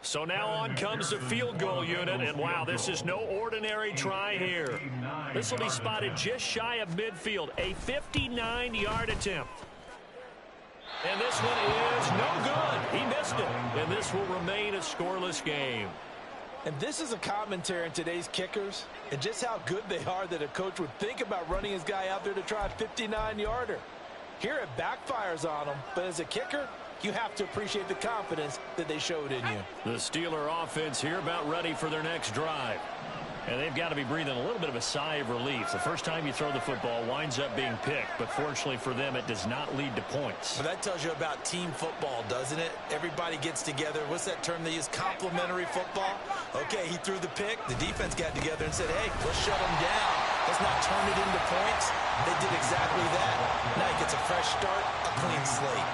So now on comes the field goal unit, and wow, this is no ordinary try here. This will be spotted just shy of midfield, a 59-yard attempt. And this one is no good. He missed it, and this will remain a scoreless game. And this is a commentary on today's kickers and just how good they are that a coach would think about running his guy out there to try a 59-yarder. Here it backfires on him, but as a kicker, you have to appreciate the confidence that they showed in you. The Steeler offense here about ready for their next drive. And they've got to be breathing a little bit of a sigh of relief. The first time you throw the football winds up being picked, but fortunately for them, it does not lead to points. Well, that tells you about team football, doesn't it? Everybody gets together. What's that term they use? Complementary football? Okay, he threw the pick. The defense got together and said, hey, let's shut him down. Let's not turn it into points. They did exactly that. Now he gets a fresh start, a clean slate.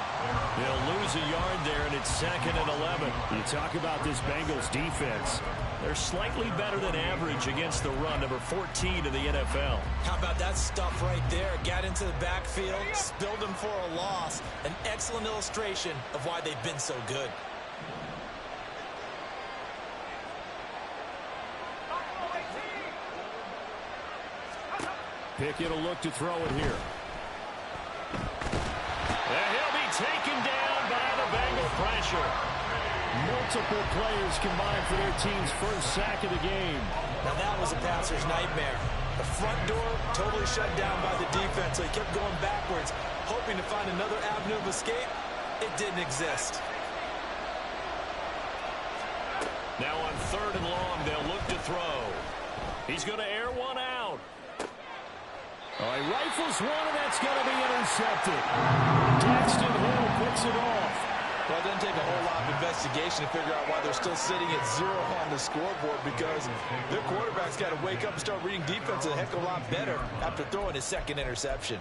They'll lose a yard there, and it's 2nd and 11. You talk about this Bengals defense. They're slightly better than average against the run, number 14 in the NFL. How about that stuff right there? Got into the backfield, spilled him for a loss. An excellent illustration of why they've been so good. Pickett will look to throw it here. And he'll be taken down by the Bengal pressure. Multiple players combined for their team's first sack of the game. Now that was a passer's nightmare. The front door totally shut down by the defense, so he kept going backwards, hoping to find another avenue of escape. It didn't exist. Now on 3rd and long, they'll look to throw. He's going to air one out. All right, rifles one, and that's going to be intercepted. Daxton Hill picks it off. Well, it doesn't take a whole lot of investigation to figure out why they're still sitting at 0 on the scoreboard, because their quarterback's got to wake up and start reading defense a heck of a lot better after throwing his 2nd interception.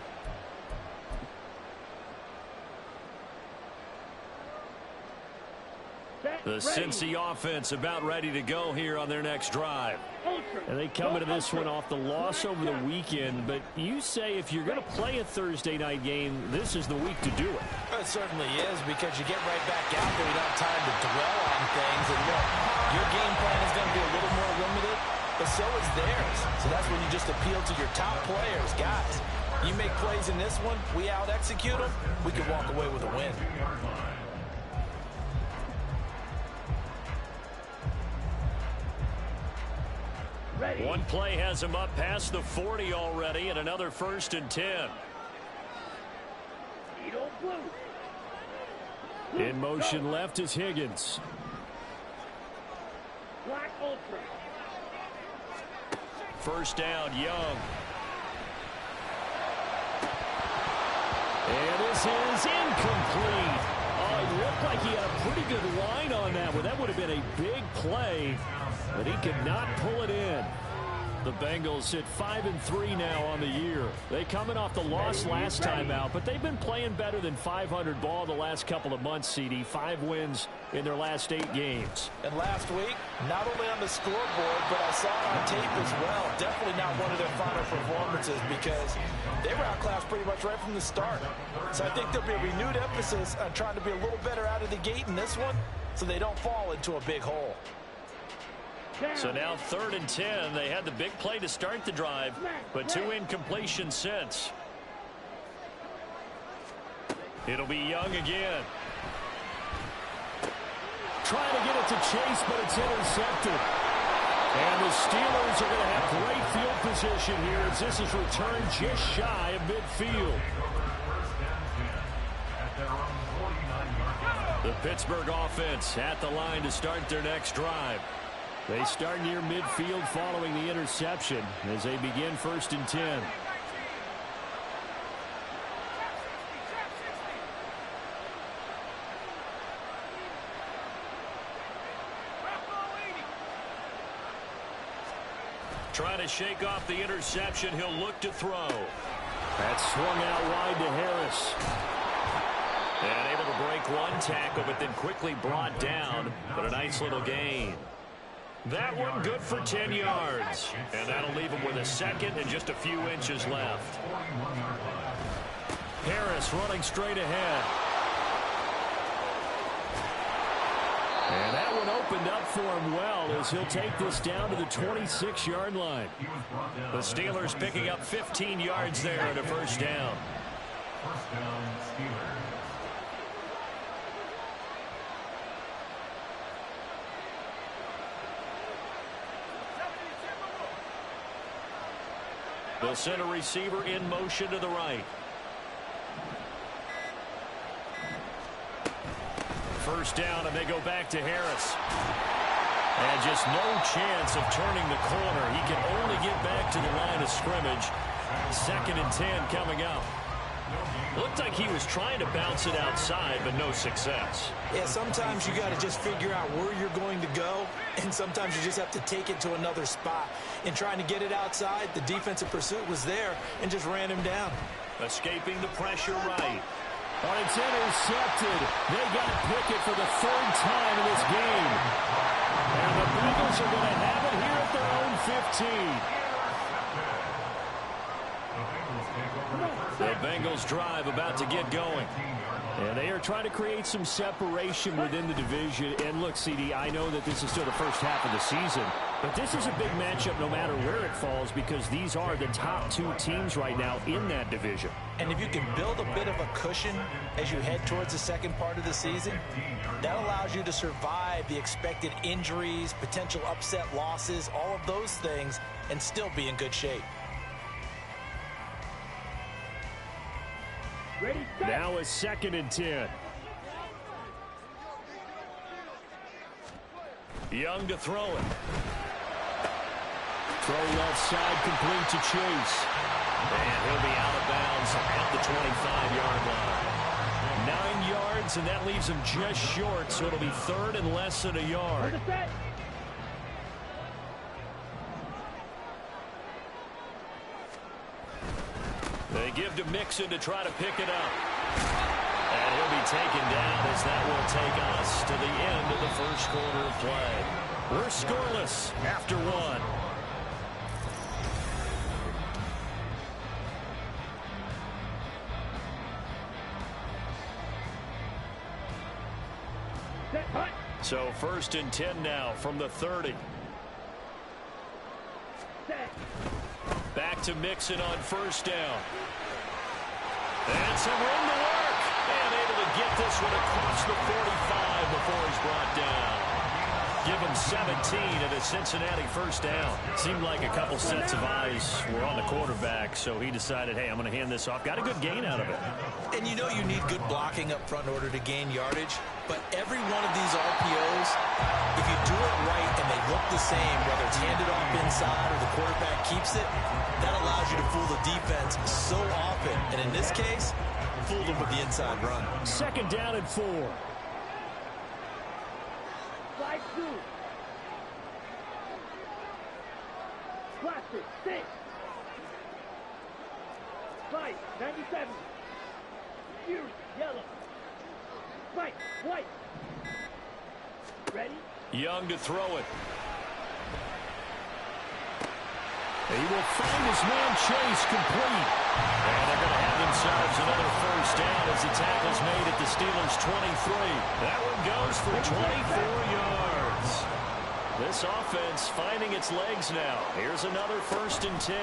The Cincy offense about ready to go here on their next drive. And they come into this one off the loss over the weekend, but you say if you're going to play a Thursday night game, this is the week to do it. It certainly is, because you get right back out there. You don't have time to dwell on things. And look, your game plan is going to be a little more limited, but so is theirs. So that's when you just appeal to your top players. Guys, you make plays in this one, we out-execute them, we can walk away with a win. One play has him up past the 40 already, and another 1st and 10. In motion left is Higgins. First down, Young. And this is incomplete. Oh, it looked like he had a pretty good line on that one. That would have been a big play, but he could not pull it in. The Bengals sit 5-3 now on the year. They coming off the loss last time out, but they've been playing better than 500 ball the last couple of months, CD. 5 wins in their last 8 games. And last week, not only on the scoreboard, but I saw it on tape as well. Definitely not one of their final performances, because they were outclassed pretty much right from the start. So I think there'll be a renewed emphasis on trying to be a little better out of the gate in this one, so they don't fall into a big hole. So now 3rd and 10. They had the big play to start the drive, but 2 incompletions since. It'll be Young again. Trying to get it to Chase, but it's intercepted. And the Steelers are going to have great field position here as this is returned just shy of midfield. The Pittsburgh offense at the line to start their next drive. They start near midfield following the interception as they begin 1st and 10. Trying to shake off the interception. He'll look to throw. That's swung out wide to Harris. And able to break one tackle, but then quickly brought down. But a nice little gain. That one good for 10 yards. And that'll leave him with a 2nd and just a few inches left. Harris running straight ahead. And that one opened up for him well as he'll take this down to the 26-yard line. The Steelers picking up 15 yards there at a first down. First down, Steelers. They'll send a receiver in motion to the right. First down, and they go back to Harris. And just no chance of turning the corner. He can only get back to the line of scrimmage. 2nd and 10 coming up. Looked like he was trying to bounce it outside, but no success. Yeah, sometimes you got to just figure out where you're going to go, and sometimes you just have to take it to another spot. In trying to get it outside, the defensive pursuit was there and just ran him down. Escaping the pressure right. Oh, it's intercepted. They got Pickett for the 3rd time in this game. And the Bengals are going to have it here at their own 15. The Bengals drive about to get going. And they are trying to create some separation within the division. And look, CD, I know that this is still the first half of the season, but this is a big matchup no matter where it falls because these are the top 2 teams right now in that division. And if you can build a bit of a cushion as you head towards the second part of the season, that allows you to survive the expected injuries, potential upset losses, all of those things, and still be in good shape. Now it's 2nd and 10. Young to throw it. Throw left side, complete to Chase. And he'll be out of bounds at the 25-yard line. 9 yards, and that leaves him just short, so it'll be 3rd and less than a yard. They give to Mixon to try to pick it up. And he'll be taken down as that will take us to the end of the first quarter of play. We're scoreless after 1. So 1st and 10 now from the 30. Back to Mixon on 1st down. And some room to work. And able to get this one across the 45 before he's brought down. Give him 17 at a Cincinnati 1st down. Seemed like a couple sets of eyes were on the quarterback, so he decided, hey, I'm going to hand this off. Got a good gain out of it. And you know you need good blocking up front in order to gain yardage. But every one of these RPOs, if you do it right and they look the same, whether it's handed off inside or the quarterback keeps it, that allows you to fool the defense so often. And in this case, fooled them with the inside run. 2nd down and 4. Slide 2. Plastic 6. Slide 97. Fuse yellow. Spike white. Ready? Young to throw it. He will find his man Chase complete. And they're going to have themselves another 1st down as the tackle's made at the Steelers' 23. That one goes for 24 yards. This offense finding its legs now. Here's another 1st and 10.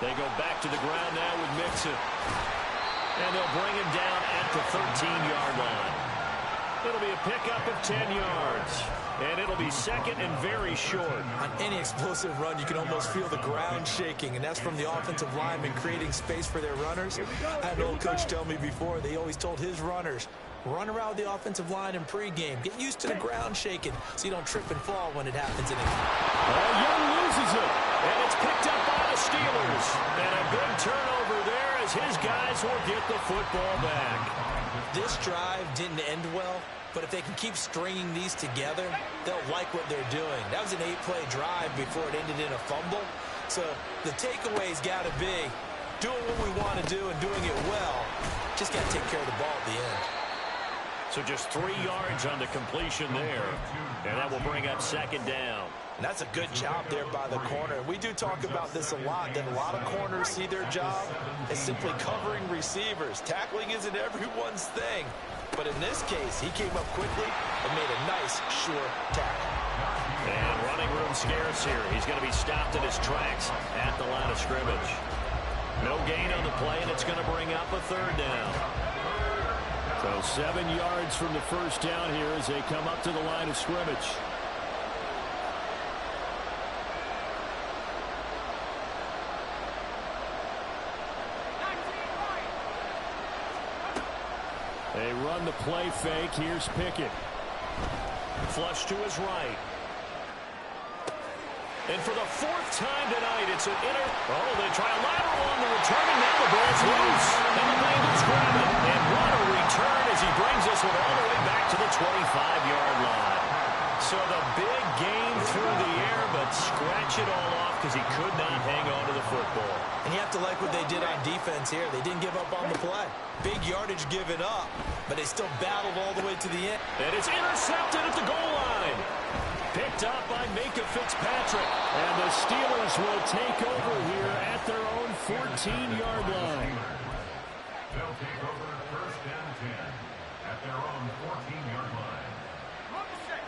They go back to the ground now with Mixon. And they'll bring him down at the 13-yard line. It'll be a pickup of 10 yards. And it'll be 2nd and very short. On any explosive run, you can almost feel the ground shaking, and that's from the offensive linemen creating space for their runners. I had an old coach tell me before, they always told his runners, run around the offensive line in pregame. Get used to the ground shaking so you don't trip and fall when it happens in a game. Young loses it, and it's picked up by the Steelers. And a big turnover there as his guys will get the football back. This drive didn't end well, but if they can keep stringing these together, they'll like what they're doing. That was an 8-play drive before it ended in a fumble. So the takeaway's got to be doing what we want to do and doing it well. Just got to take care of the ball at the end. So just 3 yards on the completion there, and that will bring up 2nd down. And that's a good job there by the corner. We do talk about this a lot, that a lot of corners see their job as simply covering receivers. Tackling isn't everyone's thing. But in this case, he came up quickly and made a nice, sure tackle. And running room scarce here. He's going to be stopped in his tracks at the line of scrimmage. No gain on the play, and it's going to bring up a third down. So 7 yards from the first down here as they come up to the line of scrimmage. They run the play fake. Here's Pickett. Flush to his right. And for the fourth time tonight, it's an Oh, they try a lateral on the return, and now the ball's loose. And the Bengals grab it. And what a return as he brings us all the way back to the 25-yard line. So the big gain through the air, but scratch it all off because he could not hang on to the football. And you have to like what they did on defense here. They didn't give up on the play. Big yardage given up, but they still battled all the way to the end. And it's intercepted at the goal line. Picked up by Micah Fitzpatrick. And the Steelers will take over here at their own 14-yard line. They'll take over first and 10 at their own 14-yard line.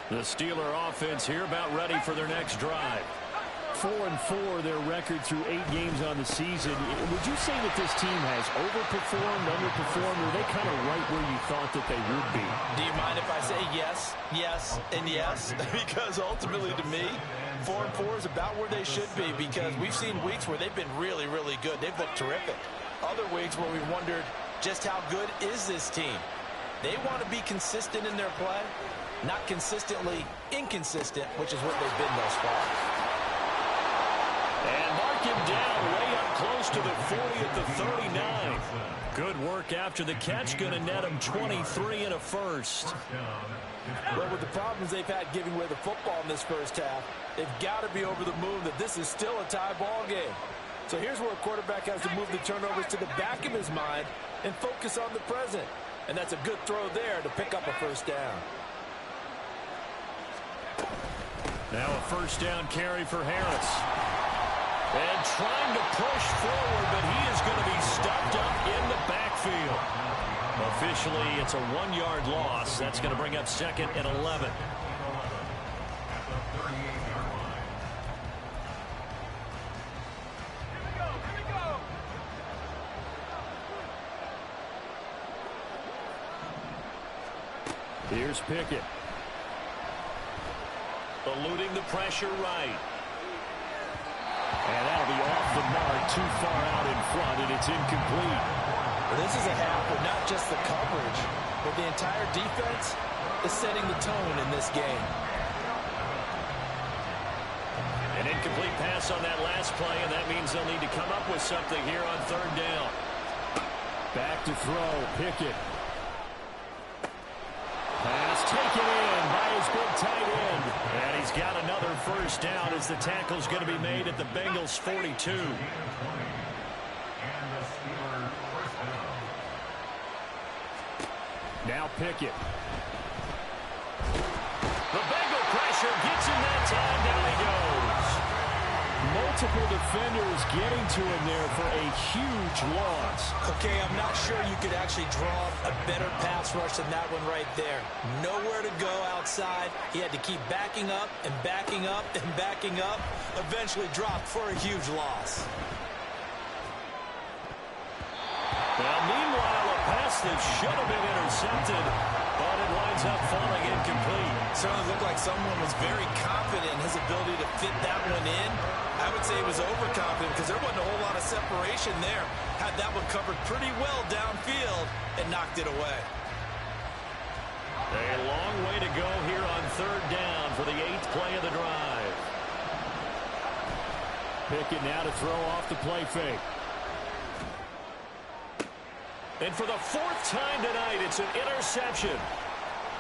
The Steeler offense here about ready for their next drive. 4-4 their record through 8 games on the season. Would you say that this team has overperformed, underperformed, or are they kind of right where you thought that they would be? Do you mind if I say yes, yes, and yes? Because ultimately to me, 4-4 is about where they should be, because we've seen weeks where they've been really, really good. They've looked terrific. Other weeks where we wondered just how good is this team. They want to be consistent in their play, not consistently inconsistent, which is what they've been thus far. And mark him down way up close to the 40 at the 39. Good work after the catch. Going to net him 23 and a first. Well, with the problems they've had giving away the football in this first half, they've got to be over the moon that this is still a tie ball game. So here's where a quarterback has to move the turnovers to the back of his mind and focus on the present. And that's a good throw there to pick up a first down. Now a first down carry for Harris. And trying to push forward, but he is going to be stuffed up in the backfield. Officially, it's a 1-yard loss. That's going to bring up second and 11. Here's Pickett. Eluding the pressure right. And that'll be off the mark, too far out in front, and it's incomplete. Well, this is a half where not just the coverage, but the entire defense is setting the tone in this game. An incomplete pass on that last play, and that means they'll need to come up with something here on third down. Back to throw, Pickett. Pass taken in by his big tight end. And he's got another first down as the tackle's going to be made at the Bengals' 42. Now Pickett. The Bengal pressure gets him that time. Down he goes. Multiple defenders getting to him there for a huge loss. Okay, I'm not sure you could actually draw a better pass rush than that one right there. Nowhere to go outside. He had to keep backing up and backing up and backing up. Eventually dropped for a huge loss. Well, meanwhile, a pass that should have been intercepted, but it winds up falling incomplete. Certainly looked like someone was very confident in his ability to fit that one in. I would say he was overconfident because there wasn't a whole lot of separation there. Had that one covered pretty well downfield and knocked it away. A long way to go here on third down for the 8th play of the drive. Pickett now to throw off the play fake. And for the 4th time tonight, it's an interception.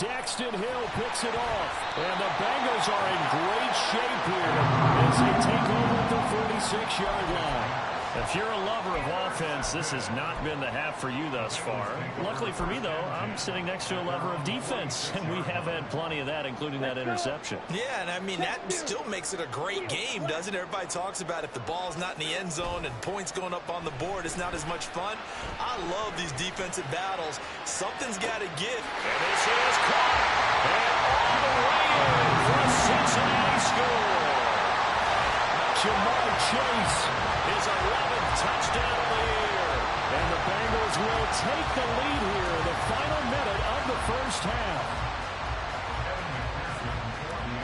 Daxton Hill picks it off. And the Bengals are in great shape here as they take over at the 46-yard line. If you're a lover of offense, this has not been the half for you thus far. Luckily for me, though, I'm sitting next to a lover of defense, and we have had plenty of that, including that interception. Yeah, and I mean, that still makes it a great game, doesn't it? Everybody talks about if the ball's not in the end zone and points going up on the board, it's not as much fun. I love these defensive battles. Something's got to give. And this is caught. And all the way in for a Cincinnati score. Jamar Chase, his 11th touchdown of the year. And the Bengals will take the lead here in the final minute of the first half.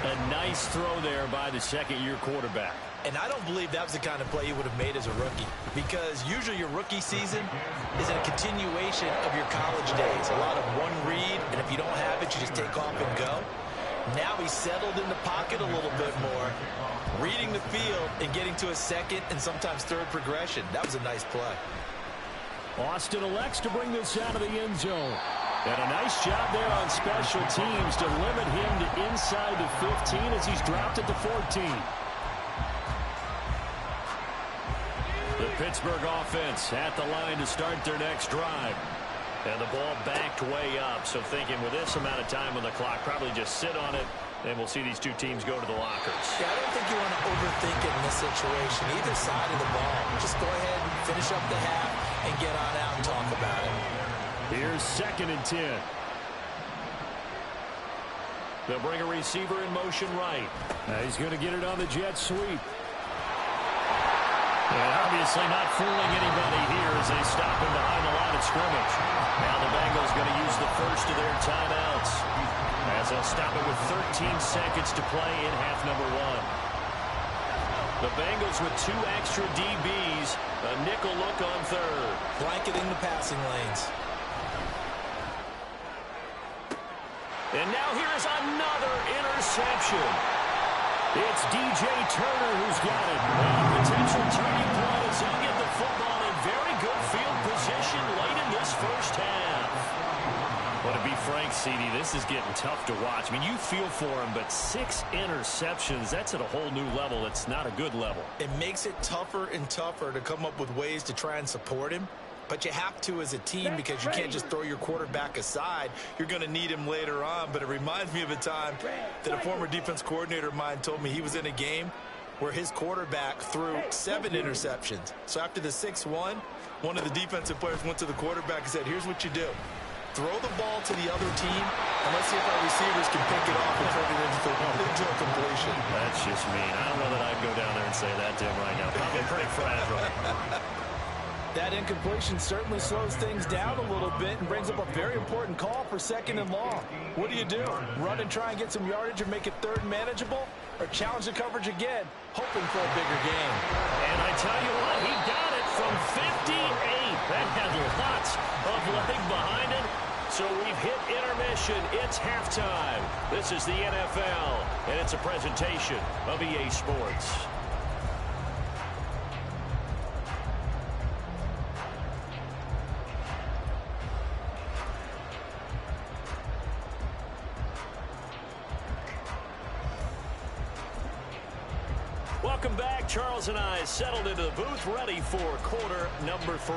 A nice throw there by the second-year quarterback. And I don't believe that was the kind of play he would have made as a rookie, because usually your rookie season is a continuation of your college days. A lot of one read, and if you don't have it, you just take off and go. Now he's settled in the pocket a little bit more, reading the field and getting to a second and sometimes third progression. That was a nice play. Austin elects to bring this out of the end zone. And a nice job there on special teams to limit him to inside the 15 as he's dropped it to 14. The Pittsburgh offense at the line to start their next drive. And the ball backed way up. So thinking with this amount of time on the clock, probably just sit on it, and we'll see these two teams go to the lockers. Yeah, I don't think you want to overthink it in this situation. Either side of the ball. Just go ahead and finish up the half and get on out and talk about it. Here's 2nd and 10. They'll bring a receiver in motion right. He's going to get it on the jet sweep. And obviously not fooling anybody here as they stop him behind the line of scrimmage. Now the Bengals going to use the first of their timeouts as they'll stop it with 13 seconds to play in half number 1. The Bengals with 2 extra DBs, a nickel look on third. Blanketing the passing lanes. And now here is another interception. It's DJ Turner who's got it. A potential turning point as he'll get the football in very good field position late in this first half. But to be frank, CD, this is getting tough to watch. I mean, you feel for him, but 6 interceptions, that's at a whole new level. It's not a good level. It makes it tougher and tougher to come up with ways to try and support him. But you have to as a team because you can't just throw your quarterback aside. You're going to need him later on. But it reminds me of a time that a former defense coordinator of mine told me he was in a game where his quarterback threw 7 interceptions. So after the 6-1, one of the defensive players went to the quarterback and said, here's what you do. Throw the ball to the other team, and let's see if our receivers can pick it off and turn it into a completion. That's just mean. I don't know that I'd go down there and say that to him right now. Probably pretty fragile. That incompletion certainly slows things down a little bit and brings up a very important call for 2nd and long. What do? Run and try and get some yardage or make it third manageable? Or challenge the coverage again, hoping for a bigger game? And I tell you what, he got it from 58. That had lots of leg behind it. So we've hit intermission. It's halftime. This is the NFL, and it's a presentation of EA Sports. Welcome back. Charles and I settled into the booth, ready for quarter number 3.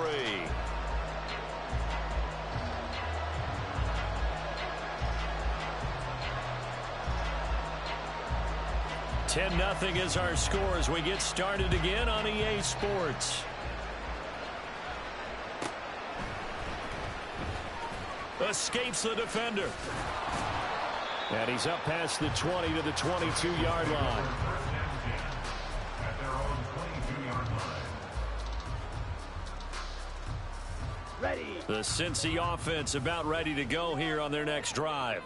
$10-0 is our score as we get started again on EA Sports. Escapes the defender. And he's up past the 20 to the 22-yard line. At their own 22-yard line. Ready. The Cincy offense about ready to go here on their next drive.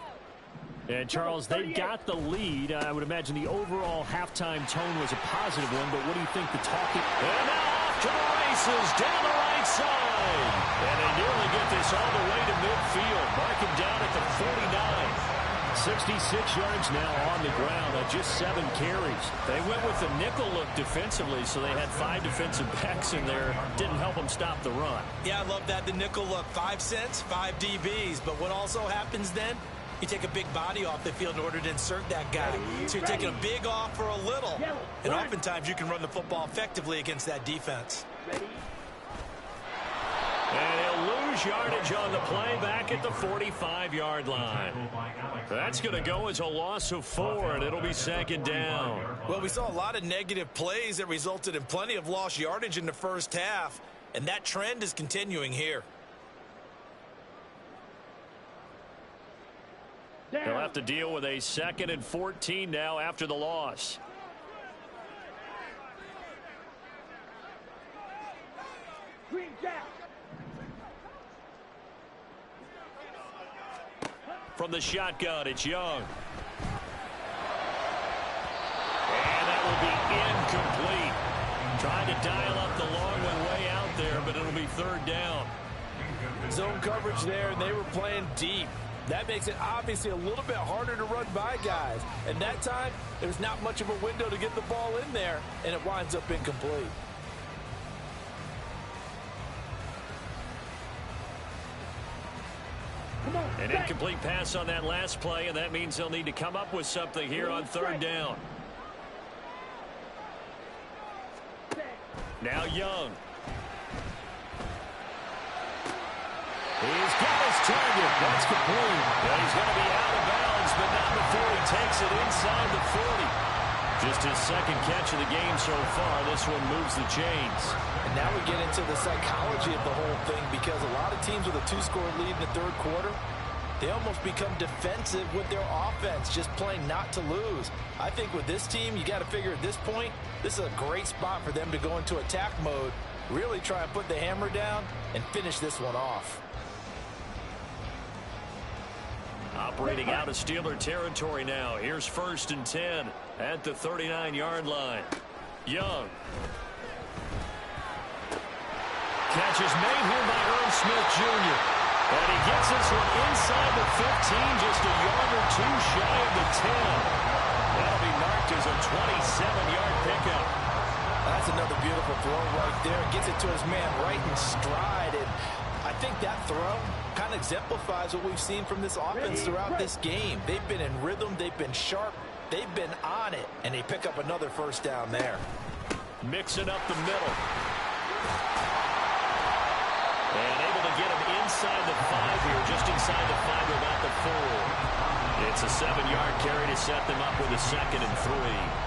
And, Charles, they got the lead. I would imagine the overall halftime tone was a positive one, but what do you think the talking... And now off to the races down the right side. And they nearly get this all the way to midfield. Mark him down at the 49. 66 yards now on the ground on just 7 carries. They went with the nickel look defensively, so they had 5 defensive backs in there. Didn't help them stop the run. Yeah, I love that, the nickel look. 5 cents, 5 DBs. But what also happens then? You take a big body off the field in order to insert that guy. So you're taking a big off for a little. And oftentimes you can run the football effectively against that defense. Ready? And he'll lose yardage on the play back at the 45-yard line. That's going to go as a loss of 4, and it'll be second down. Well, we saw a lot of negative plays that resulted in plenty of lost yardage in the first half, and that trend is continuing here. They'll have to deal with a 2nd and 14 now after the loss. Green Jack. From the shotgun, it's Young. And that will be incomplete. Trying to dial up the long one way out there, but it'll be 3rd down. Zone coverage there, and they were playing deep. That makes it obviously a little bit harder to run by guys. And that time, there's not much of a window to get the ball in there, and it winds up incomplete. An incomplete pass on that last play, and that means they'll need to come up with something here on 3rd down. Now Young. He's got his target. That's complete. And he's going to be out of bounds, but not before he takes it inside the 40. Just his 2nd catch of the game so far. This one moves the chains. And now we get into the psychology of the whole thing, because a lot of teams with a 2-score lead in the 3rd quarter, they almost become defensive with their offense, just playing not to lose. I think with this team, you got to figure at this point, this is a great spot for them to go into attack mode, really try and put the hammer down and finish this one off. Operating out of Steeler territory now. Here's 1st and 10 at the 39-yard line. Young. Catch is made here by Irv Smith Jr. And he gets this one inside the 15, just a yard or 2 shy of the 10. That'll be marked as a 27-yard pickup. That's another beautiful throw right there. Gets it to his man right in stride. And I think that throw kind of exemplifies what we've seen from this offense throughout this game. They've been in rhythm. They've been sharp. They've been on it. And they pick up another 1st down there. Mixing up the middle. And able to get him inside the 5 here, just inside the 5, about the 4. It's a 7-yard carry to set them up with a 2nd and 3.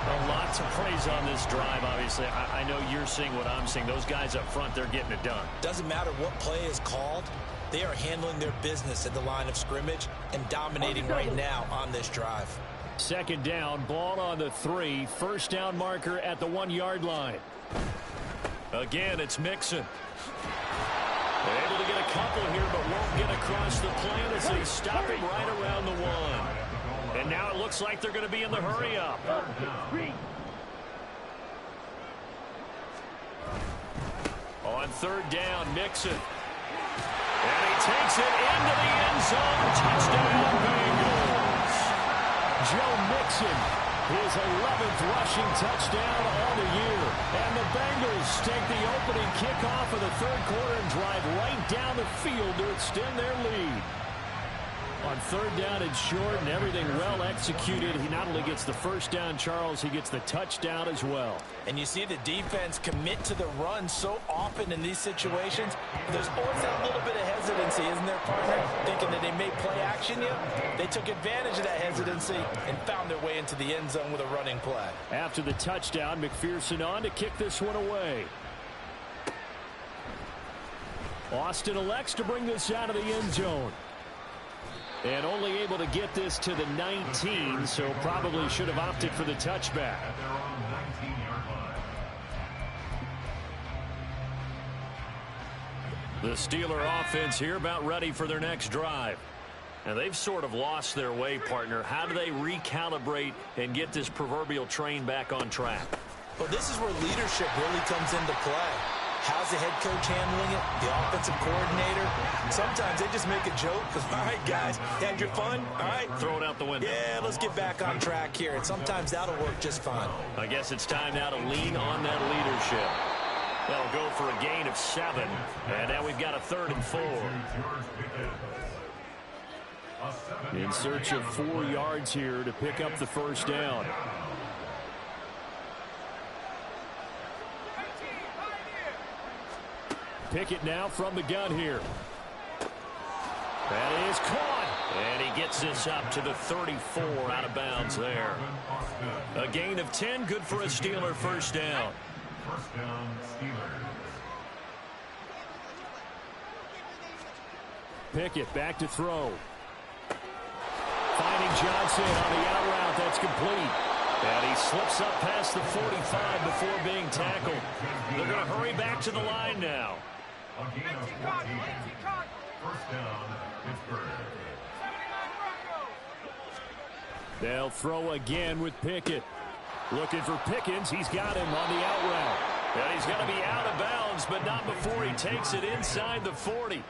Well, lots of praise on this drive, obviously. I know you're seeing what I'm seeing. Those guys up front, they're getting it done. Doesn't matter what play is called. They are handling their business at the line of scrimmage and dominating right now on this drive. 2nd down, ball on the 3. 1st down marker at the 1-yard line. Again, it's Mixon. They're able to get a couple here, but won't get across the plane as they stop him right around the 1. And now it looks like they're going to be in the hurry-up. On 3rd down, Mixon. And he takes it into the end zone. Touchdown, Bengals. Joe Mixon, his 11th rushing touchdown on the year. And the Bengals take the opening kickoff of the 3rd quarter and drive right down the field to extend their lead. On 3rd down and short, and everything well executed. He not only gets the 1st down, Charles, he gets the touchdown as well. And you see the defense commit to the run so often in these situations. There's always that little bit of hesitancy, isn't there, partner? Thinking that they may play action you. They took advantage of that hesitancy and found their way into the end zone with a running play. After the touchdown, McPherson on to kick this one away. Austin elects to bring this out of the end zone. And only able to get this to the 19, so probably should have opted for the touchback. The Steeler offense here about ready for their next drive. And they've sort of lost their way, partner. How do they recalibrate and get this proverbial train back on track? Well, this is where leadership really comes into play. How's the head coach handling it? The offensive coordinator? Sometimes they just make a joke. All right, guys, had your fun? All right. Throw it out the window. Yeah, let's get back on track here. And sometimes that'll work just fine. I guess it's time now to lean on that leadership. They'll go for a gain of 7. And now we've got a 3rd and 4. In search of 4 yards here to pick up the 1st down. Pickett now from the gun here. That is caught. And he gets this up to the 34 out of bounds there. A gain of 10, good for a Steeler first down. First down, Steelers. Pickett back to throw. Finding Johnson on the out route. That's complete. And he slips up past the 45 before being tackled. They're going to hurry back to the line now. A gain of 14. First down, Pittsburgh. They'll throw again with Pickett. Looking for Pickens. He's got him on the out route. And he's going to be out of bounds, but not before he takes it inside the 40.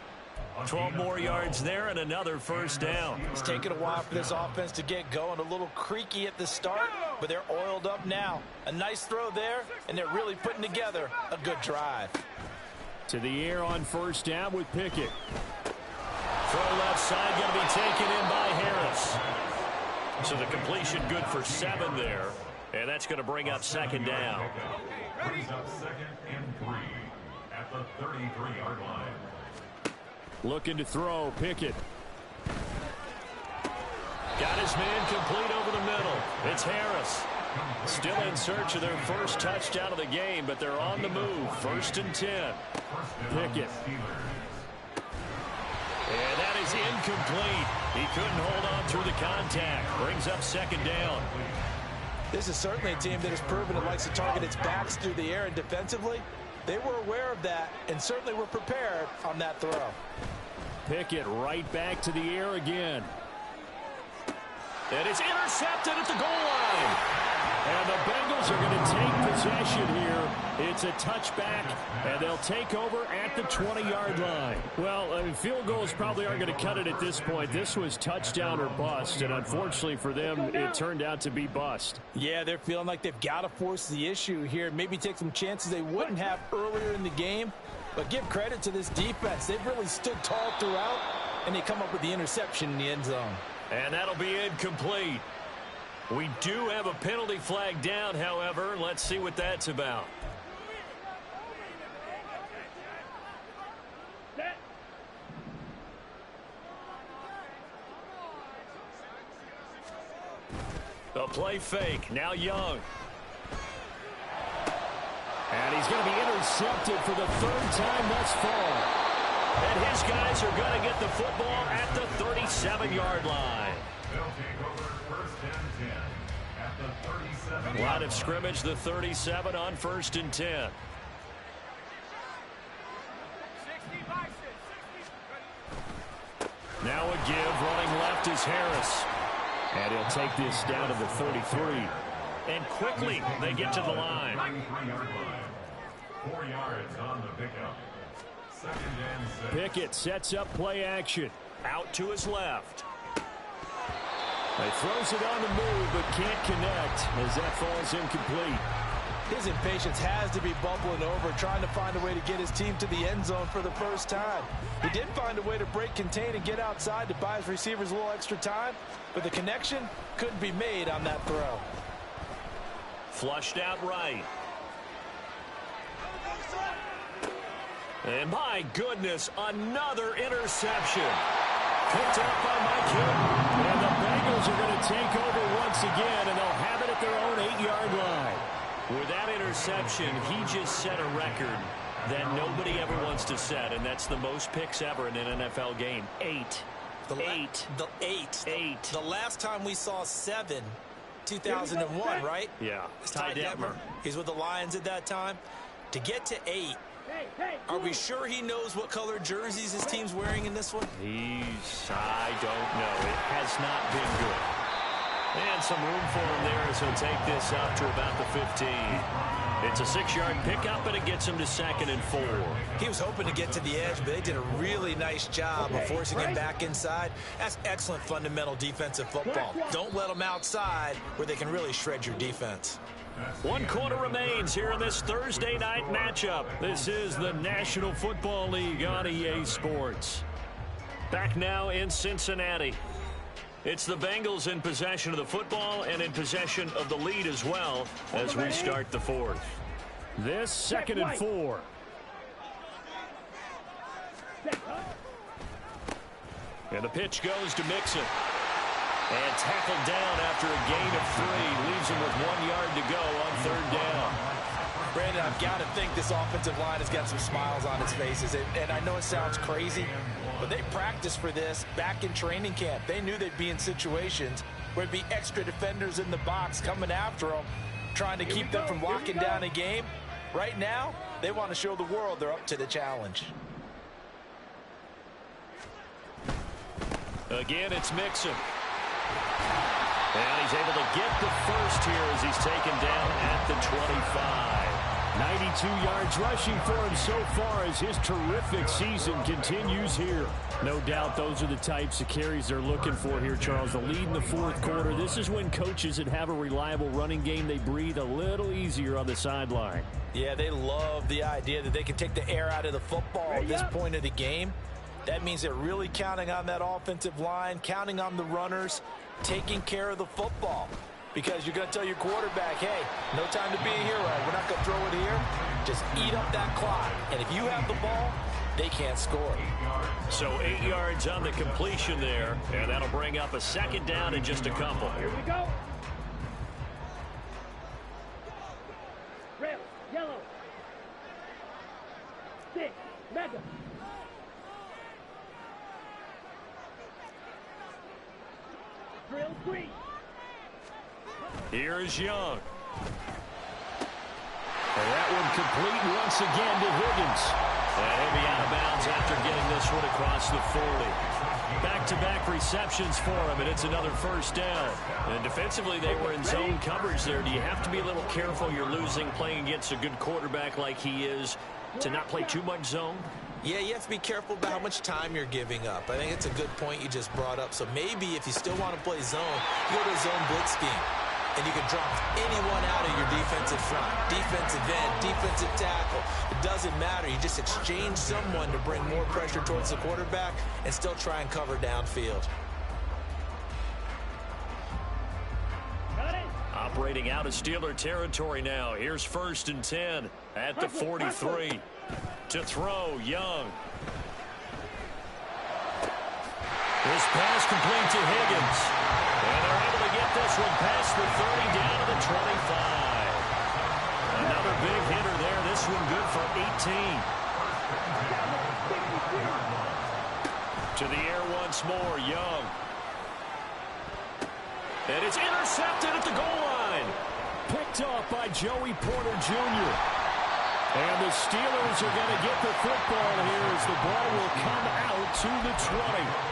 12 more yards there and another first down. It's taken a while for this offense to get going. A little creaky at the start, but they're oiled up now. A nice throw there, and they're really putting together a good drive. To the air on first down with Pickett. Throw left side going to be taken in by Harris. So the completion good for 7 there. And that's going to bring up second down. Brings up second and 3 at the 33-yard line. Looking to throw, Pickett. Got his man complete over the middle. It's Harris. Still in search of their first touchdown of the game, but they're on the move. First and 10. Pickett. And that is incomplete. He couldn't hold on through the contact. Brings up second down. This is certainly a team that has proven it likes to target its backs through the air, and defensively, they were aware of that and certainly were prepared on that throw. Pickett right back to the air again. And it's intercepted at the goal line. And the Bengals are going to take possession here. It's a touchback, and they'll take over at the 20-yard line. Well, I mean, field goals probably aren't going to cut it at this point. This was touchdown or bust, and unfortunately for them, it turned out to be bust. Yeah, they're feeling like they've got to force the issue here. Maybe take some chances they wouldn't have earlier in the game. But give credit to this defense. They've really stood tall throughout, and they come up with the interception in the end zone. And that'll be incomplete. We do have a penalty flag down, however. Let's see what that's about. A play fake. Now Young. And he's going to be intercepted for the 3rd time thus far. And his guys are going to get the football at the 37-yard line. They'll take over first and 10 at the 37. Line of scrimmage, the 37 on first and 10. Now a give. Running left is Harris. And he'll take this down to the 33. And quickly they get to the line. 33-yard line. 4 yards on the pickup. Second and 6. Pickett sets up play action. Out to his left. He throws it on the move, but can't connect as that falls incomplete. His impatience has to be bubbling over, trying to find a way to get his team to the end zone for the first time. He did find a way to break contain and get outside to buy his receivers a little extra time, but the connection couldn't be made on that throw. Flushed out right. And my goodness, another interception. Picked up by Mike Hill. And the Bengals are going to take over once again, and they'll have it at their own 8-yard line. With that interception, he just set a record that nobody ever wants to set, and that's the most picks ever in an NFL game. 8. The last time we saw 7, 2001, right? Yeah. It's Ty Detmer. He's with the Lions at that time. To get to 8, are we sure he knows what color jerseys his team's wearing in this one? I don't know. It has not been good. And some room for him there as he'll take this out to about the 15. It's a 6-yard pickup, and it gets him to 2nd and 4. He was hoping to get to the edge, but they did a really nice job of forcing him back inside. That's excellent fundamental defensive football. Don't let them outside where they can really shred your defense. 1 quarter remains here in this Thursday night matchup. This is the National Football League on EA Sports. Back now in Cincinnati. It's the Bengals in possession of the football and in possession of the lead as well as we start the 4th. This 2nd and 4. And the pitch goes to Mixon. And tackled down after a gain of 3. Leaves him with 1 yard to go on 3rd down. Brandon, I've got to think this offensive line has got some smiles on its faces. And I know it sounds crazy, but they practiced for this back in training camp. They knew they'd be in situations where there'd be extra defenders in the box coming after them, trying to keep them from locking down a game. Right now, they want to show the world they're up to the challenge. Again, it's Mixon. And he's able to get the first here as he's taken down at the 25. 92 yards rushing for him so far as his terrific season continues here. No doubt those are the types of carries they're looking for here, Charles. The lead in the 4th quarter. This is when coaches that have a reliable running game, they breathe a little easier on the sideline. Yeah, they love the idea that they can take the air out of the football at this point of the game. That means they're really counting on that offensive line, counting on the runners, taking care of the football. Because you're going to tell your quarterback, hey, no time to be a hero. We're not going to throw it here. Just eat up that clock. And if you have the ball, they can't score. So 8 yards on the completion there. And that'll bring up a 2nd down and just a couple. Here we go. Red, yellow. 6, mega. Drill 3. Here's Young. And that one complete once again to Higgins. And he'll be out of bounds after getting this one across the 40. Back-to-back receptions for him, and it's another 1st down. And defensively, they were in zone coverage there. Do you have to be a little careful? You're losing, playing against a good quarterback like he is, to not play too much zone? Yeah, you have to be careful about how much time you're giving up. I think it's a good point you just brought up. So maybe if you still want to play zone, you go to a zone blitz scheme. And you can drop anyone out of your defensive front, defensive end, defensive tackle. It doesn't matter. You just exchange someone to bring more pressure towards the quarterback and still try and cover downfield. Operating out of Steeler territory now. Here's 1st and 10 at the 43. To throw, Young. This pass complete to Higgins. And they're able to get this one past the 30 down to the 25. Another big hitter there. This one good for 18. To the air once more, Young. And it's intercepted at the goal line. Picked off by Joey Porter Jr. And the Steelers are going to get the football here as the ball will come out to the 20.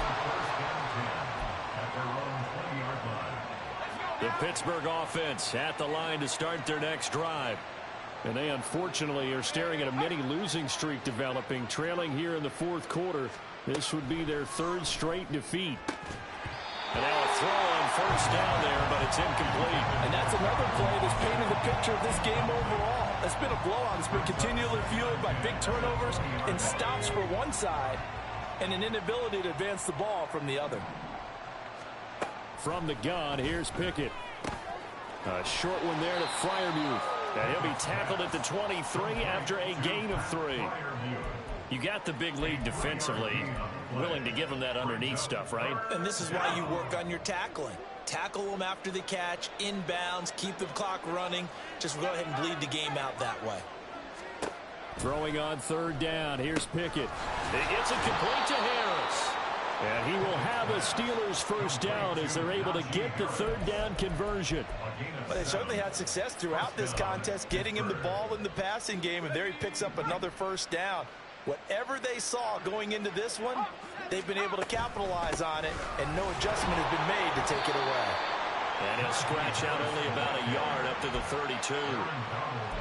The Pittsburgh offense at the line to start their next drive. And they unfortunately are staring at a mini losing streak developing, trailing here in the 4th quarter. This would be their 3rd straight defeat. And now a throw on 1st down there, but it's incomplete. And that's another play that's painted the picture of this game overall. It's been a blowout. It's been continually fueled by big turnovers and stops for one side and an inability to advance the ball from the other. From the gun, here's Pickett. A short one there to Freiermuth. And he'll be tackled at the 23 after a gain of 3. You got the big lead defensively. Willing to give him that underneath stuff, right? And this is why you work on your tackling. Tackle them after the catch, inbounds, keep the clock running. Just go ahead and bleed the game out that way. Throwing on 3rd down. Here's Pickett. He gets it complete to Harris. And he will have a Steelers 1st down as they're able to get the 3rd down conversion. But they certainly had success throughout this contest, getting him the ball in the passing game, and there he picks up another 1st down. Whatever they saw going into this one, they've been able to capitalize on it, and no adjustment has been made to take it away. And he'll scratch out only about a yard up to the 32.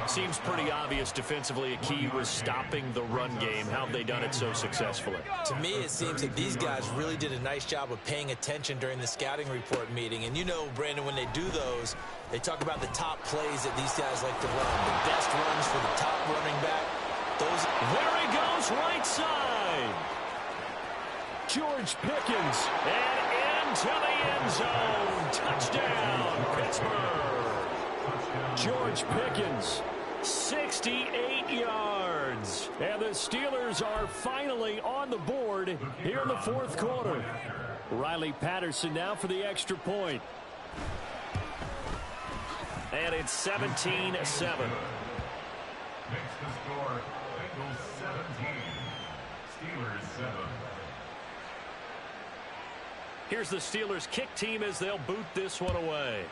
Seems pretty obvious defensively a key was stopping the run game. How have they done it so successfully? To me, it seems that these guys really did a nice job of paying attention during the scouting report meeting. And you know, Brandon, when they do those, they talk about the top plays that these guys like to run. The best runs for the top running back. There he goes, right side. George Pickens, and into the end zone. Touchdown, Pittsburgh. George Pickens, 68 yards. And the Steelers are finally on the board here in the fourth quarter. Riley Patterson now for the extra point. And it's 17-7. Makes the score Bengals 17, Steelers 7. Here's the Steelers kick team as they'll boot this one away.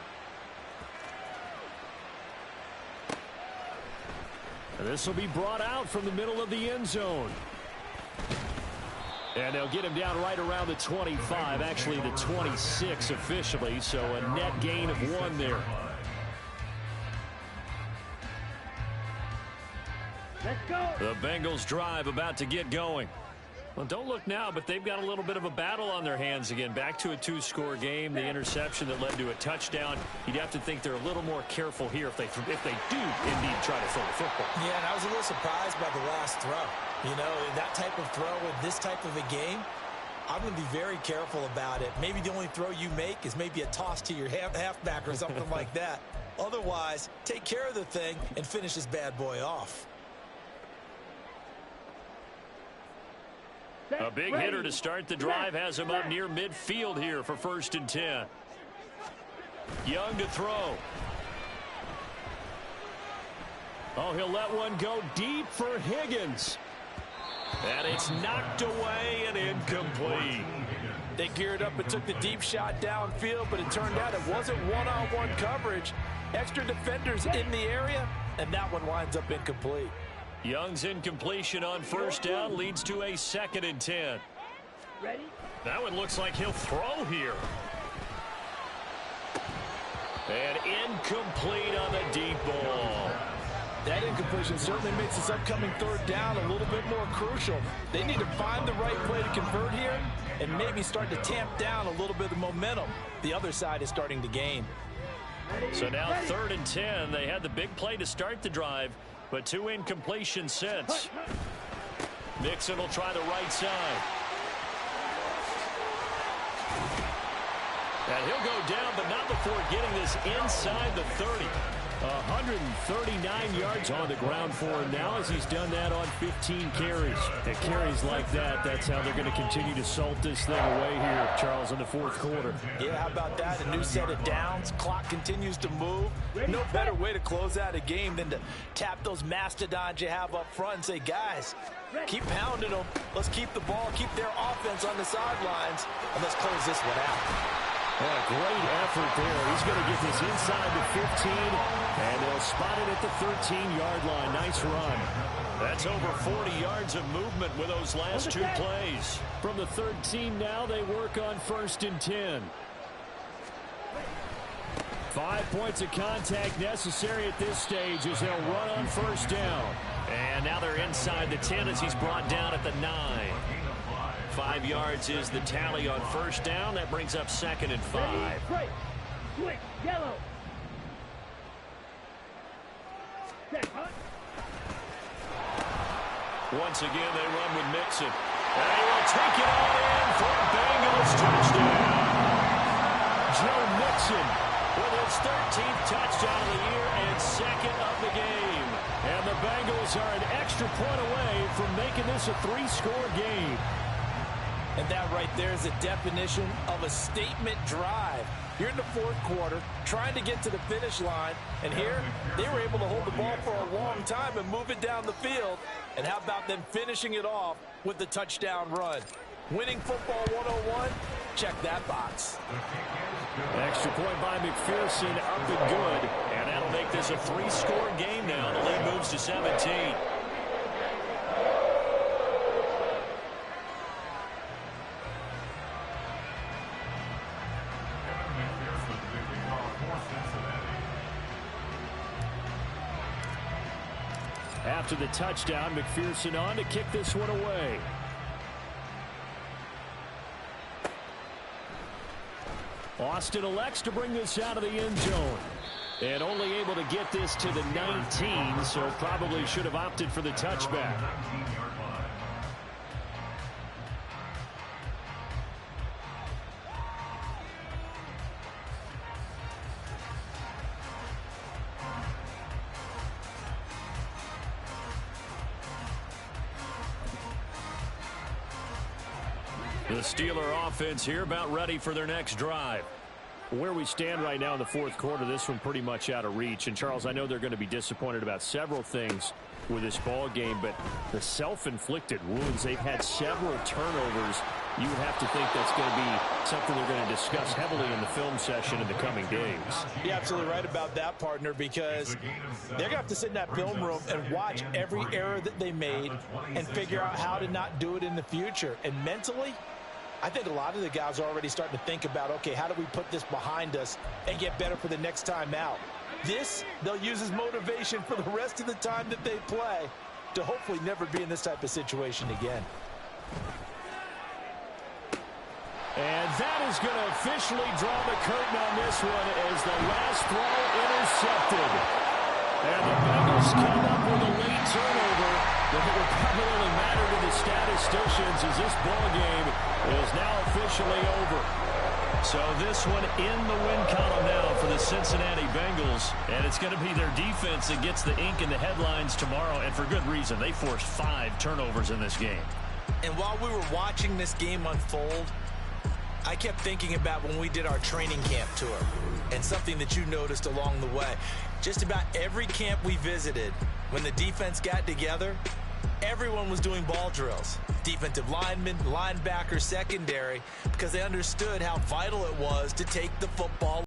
And this will be brought out from the middle of the end zone. And they'll get him down right around the 25, actually the 26 officially, so a net gain of 1 there. Let's go. The Bengals drive about to get going. Well, don't look now, but they've got a little bit of a battle on their hands again. Back to a 2-score game. The interception that led to a touchdown. You'd have to think they're a little more careful here if they do indeed try to throw the football. Yeah, and I was a little surprised by the last throw. You know, that type of throw in this type of a game, I'm going to be very careful about it. Maybe the only throw you make is maybe a toss to your halfback or something like that. Otherwise, take care of the thing and finish this bad boy off. A big hitter to start the drive has him up near midfield here for 1st and 10. Young to throw. Oh, he'll let one go deep for Higgins. And it's knocked away and incomplete. They geared up and took the deep shot downfield, but it turned out it wasn't one-on-one coverage. Extra defenders in the area, and that one winds up incomplete. Young's incompletion on 1st down leads to a 2nd and 10. Ready? That one looks like he'll throw here. And incomplete on the deep ball. That incompletion certainly makes this upcoming 3rd down a little bit more crucial. They need to find the right play to convert here and maybe start to tamp down a little bit of momentum. The other side is starting to gain. So now 3rd and 10. They had the big play to start the drive, but 2 incompletions since. Mixon will try the right side. And he'll go down, but not before getting this inside the 30. 139 yards on the ground for him now as he's done that on 15 carries. And carries like that, that's how they're going to continue to salt this thing away here, Charles, in the 4th quarter. Yeah, how about that? A new set of downs. Clock continues to move. No better way to close out a game than to tap those mastodons you have up front and say, guys, keep pounding them. Let's keep the ball, keep their offense on the sidelines, and let's close this one out. Well, a great effort there. He's going to get this inside the 15, and they'll spot it at the 13-yard line. Nice run. That's over 40 yards of movement with those last 2 plays. From the 13 now, they work on 1st and 10. 5 points of contact necessary at this stage as they'll run on 1st down. And now they're inside the 10 as he's brought down at the 9. 5 yards is the tally on 1st down. That brings up 2nd and 5. Right. Quick. Yellow. Set. Once again, they run with Mixon. And he will take it all in for a Bengals touchdown. Joe Mixon with his 13th touchdown of the year and 2nd of the game. And the Bengals are an extra point away from making this a 3-score game. And that right there is a definition of a statement drive. You're in the 4th quarter, trying to get to the finish line, and here they were able to hold the ball for a long time and move it down the field. And how about them finishing it off with the touchdown run? Winning football 101, check that box. Extra point by McPherson, up and good. And that'll make this a 3-score game now. The lead moves to 17. After the touchdown, McPherson on to kick this one away. Austin elects to bring this out of the end zone. And only able to get this to the 19, so probably should have opted for the touchback. The Steeler offense here about ready for their next drive. Where we stand right now in the fourth quarter, this one pretty much out of reach. And, Charles, I know they're going to be disappointed about several things with this ball game, but the self-inflicted wounds, they've had several turnovers. You would have to think that's going to be something they're going to discuss heavily in the film session in the coming days. You're absolutely right about that, partner, because they're going to have to sit in that film room and watch every error that they made and figure out how to not do it in the future. And mentally, I think a lot of the guys are already starting to think about, okay, how do we put this behind us and get better for the next time out? This, they'll use as motivation for the rest of the time that they play to hopefully never be in this type of situation again. And that is going to officially draw the curtain on this one as the last throw intercepted. And the Bengals come up with a late turnover that will probably only matter to the statisticians as this ball game is now officially over. So this one in the win column now for the Cincinnati Bengals. And it's going to be their defense that gets the ink in the headlines tomorrow. And for good reason. They forced 5 turnovers in this game. And while we were watching this game unfold, I kept thinking about when we did our training camp tour and something that you noticed along the way. Just about every camp we visited, when the defense got together, everyone was doing ball drills. Defensive linemen, linebackers, secondary, because they understood how vital it was to take the football